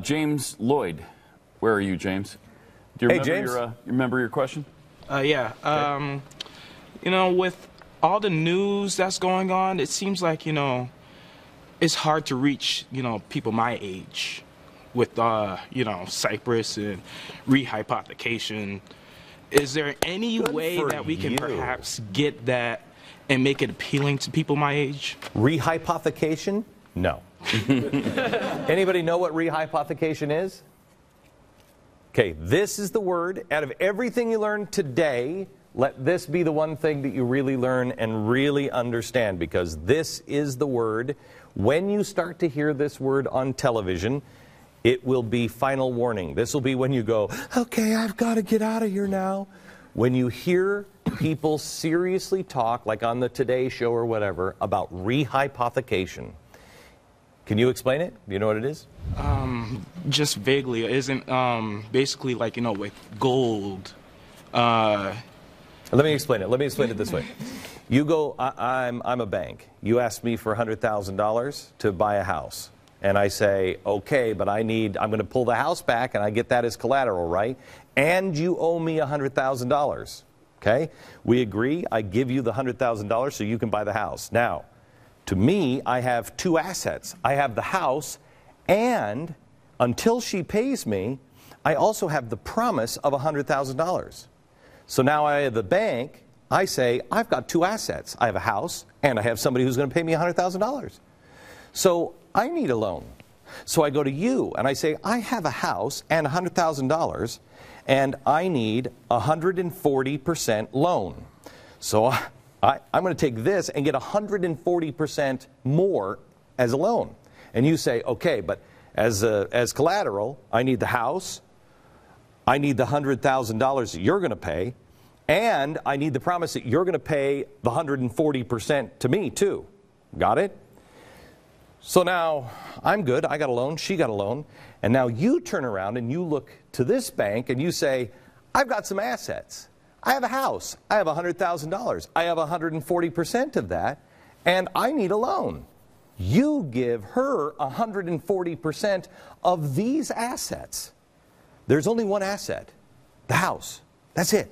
James Lloyd. Where are you, James? Do you remember James. you remember your question? Yeah. Okay. You know, with all the news that's going on, it seems like, you know, it's hard to reach, you know, people my age with, you know, Cypress and Rehypothecation. Is there any way that we can perhaps get that and make it appealing to people my age? Rehypothecation? No. Anybody know what rehypothecation is? Okay, this is the word. Out of everything you learned today, let this be the one thing that you really learn and really understand, because this is the word. When you start to hear this word on television, it will be final warning. This will be when you go, okay, I've got to get out of here now. When you hear people seriously talk, like on the Today Show or whatever, about rehypothecation. Can you explain it? Do you know what it is? Just vaguely. It isn't basically like, you know, with gold. Let me explain it. Let me explain it this way. You go, I'm a bank. You ask me for $100,000 to buy a house. And I say, okay, but I'm going to pull the house back and I get that as collateral, right? And you owe me $100,000. Okay? We agree. I give you the $100,000 so you can buy the house. Now, to me, I have two assets. I have the house, and until she pays me, I also have the promise of $100,000. So now I have the bank, I say, I've got two assets. I have a house, and I have somebody who's going to pay me $100,000. So I need a loan. So I go to you, and I say, I have a house and $100,000, and I need a 140% loan. So I'm going to take this and get 140% more as a loan. And you say, okay, but as collateral, I need the house, I need the $100,000 that you're going to pay, and I need the promise that you're going to pay the 140% to me too. Got it? So now I'm good. I got a loan. She got a loan. And now you turn around and you look to this bank and you say, I've got some assets. I have a house. I have $100,000. I have 140% of that, and I need a loan. You give her 140% of these assets. There's only one asset, the house. That's it.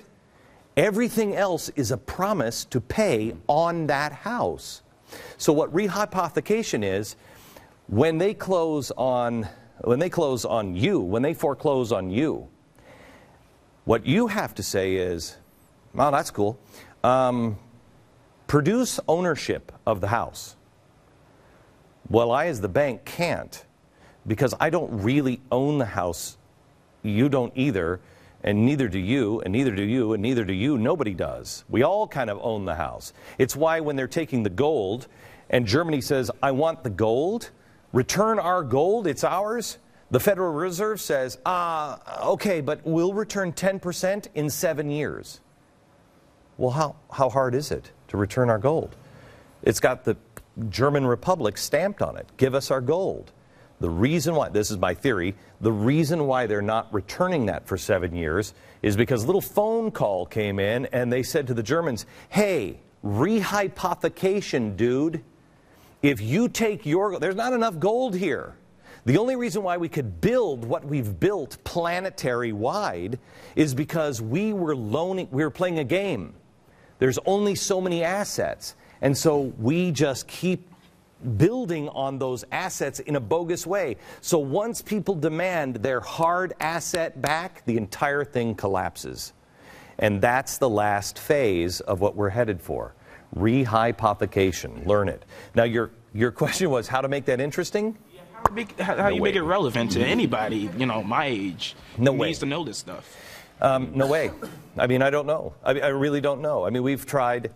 Everything else is a promise to pay on that house. So what rehypothecation is, when they foreclose on you, what you have to say is, well, that's cool. Produce ownership of the house. Well, I as the bank can't, because I don't really own the house. You don't either, and neither do you, and neither do you, and neither do you. Nobody does. We all kind of own the house. It's why when they're taking the gold, and Germany says, I want the gold, return our gold, it's ours. The Federal Reserve says, okay, but we'll return 10% in 7 years. Well, how hard is it to return our gold? It's got the German Republic stamped on it. Give us our gold. The reason why, this is my theory, the reason why they're not returning that for 7 years is because a little phone call came in and they said to the Germans, hey, rehypothecation, dude. If you take your, there's not enough gold here. The only reason why we could build what we've built planetary-wide is because we were playing a game. There's only so many assets. And so we just keep building on those assets in a bogus way. So once people demand their hard asset back, the entire thing collapses. And that's the last phase of what we're headed for. Rehypothecation. Learn it. Now your question was how to make that interesting? How you make it relevant to anybody, you know, my age? No who way. needs to know this stuff? No way. I mean, I don't know. I really don't know. I mean, we've tried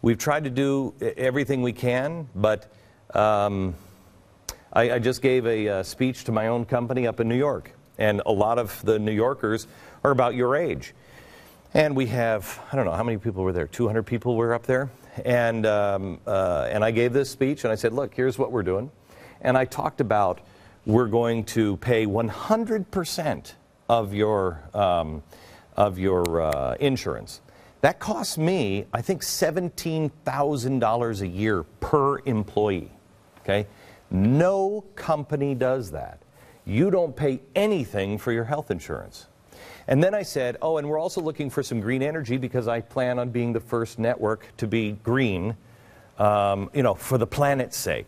to do everything we can, but I just gave a speech to my own company up in New York, and a lot of the New Yorkers are about your age. And we have, I don't know, how many people were there? 200 people were up there. And I gave this speech, and I said, look, here's what we're doing. And I talked about we're going to pay 100% of your insurance. That costs me, I think, $17,000 a year per employee. Okay? No company does that. you don't pay anything for your health insurance. And then I said, oh, and we're also looking for some green energy because I plan on being the first network to be green, for the planet's sake.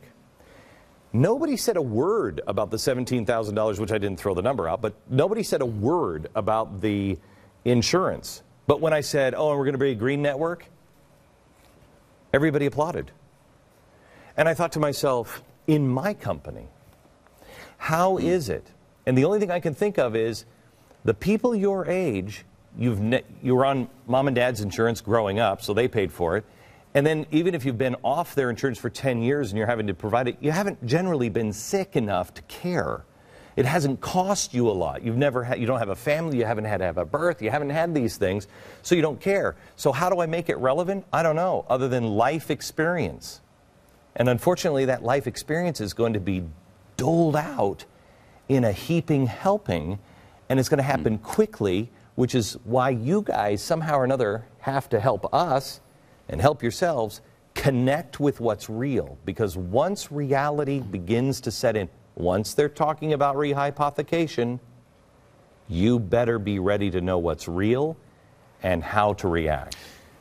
Nobody said a word about the $17,000, which I didn't throw the number out, but nobody said a word about the insurance. But when I said, oh, and we're going to be a green network, everybody applauded. And I thought to myself, in my company, how is it? And the only thing I can think of is the people your age, you were on mom and dad's insurance growing up, so they paid for it. And then even if you've been off their insurance for 10 years and you're having to provide it, you haven't generally been sick enough to care. It hasn't cost you a lot. You don't have a family, you haven't had to have a birth, you haven't had these things, so you don't care. So how do I make it relevant? I don't know, other than life experience. And unfortunately, that life experience is going to be doled out in a heaping helping, and it's going to happen quickly, which is why you guys somehow or another have to help us and help yourselves connect with what's real. Because once reality begins to set in, once they're talking about rehypothecation, you better be ready to know what's real and how to react.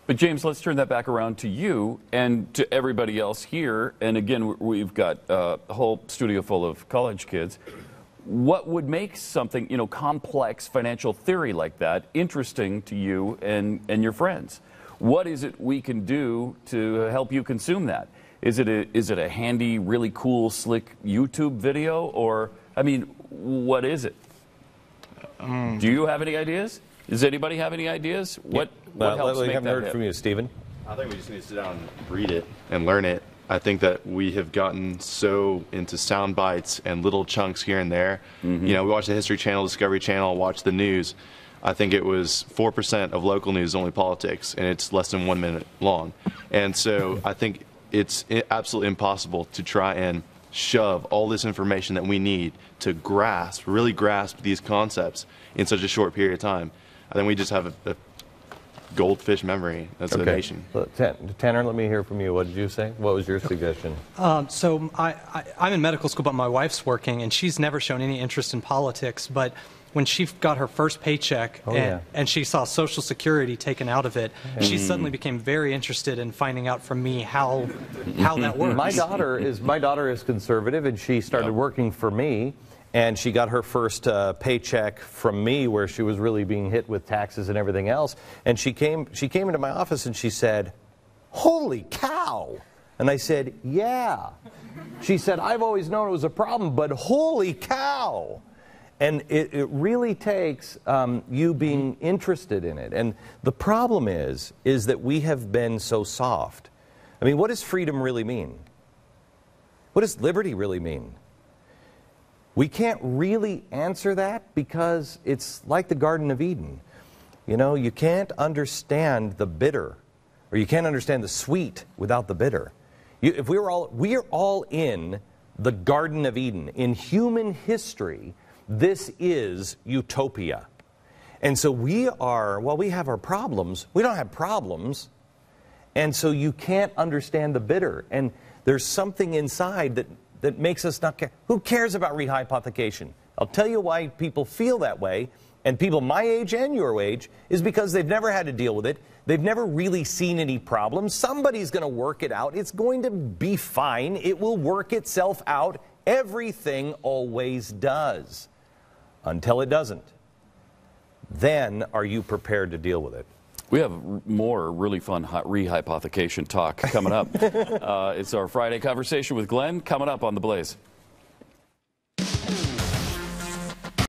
But James, let's turn that back around to you and to everybody else here. And again, we've got a whole studio full of college kids. What would make something, complex financial theory like that interesting to you and your friends? What is it we can do to help you consume that? Is it a handy, really cool, slick YouTube video? Or, what is it? Do you have any ideas? Does anybody have any ideas? What helps make that happen? Heard from you, Stephen. I think we just need to sit down and read it and learn it. I think that we have gotten so into sound bites and little chunks here and there. Mm-hmm. We watch the History Channel, Discovery Channel, watch the news. I think it was 4% of local news, only politics, and it's less than 1 minute long. And so I think it's absolutely impossible to try and shove all this information that we need to really grasp these concepts in such a short period of time. I think we just have a goldfish memory as a nation. Tanner, let me hear from you. What did you say? What was your suggestion? So I'm in medical school, but my wife's working, and she's never shown any interest in politics. But when she got her first paycheck and she saw Social Security taken out of it, she suddenly became very interested in finding out from me how that works. My daughter is conservative, and she started working for me. And she got her first paycheck from me, where she was really being hit with taxes and everything else. And she came into my office and she said, "Holy cow!" And I said, "Yeah." She said, "I've always known it was a problem, but holy cow!" And it really takes you being interested in it. And the problem is that we have been so soft. What does freedom really mean? What does liberty really mean? We can't really answer that because it's like the Garden of Eden. You can't understand the bitter, or you can't understand the sweet without the bitter. We are all in the Garden of Eden. In human history, this is utopia. And so we have our problems. We don't have problems. And so you can't understand the bitter. And there's something inside that makes us not care. Who cares about rehypothecation? I'll tell you why people feel that way, and people my age and your age, is because they've never had to deal with it. They've never really seen any problems. Somebody's going to work it out. It's going to be fine. It will work itself out. Everything always does. Until it doesn't. Then are you prepared to deal with it? We have more really fun rehypothecation talk coming up. It's our Friday conversation with Glenn coming up on The Blaze.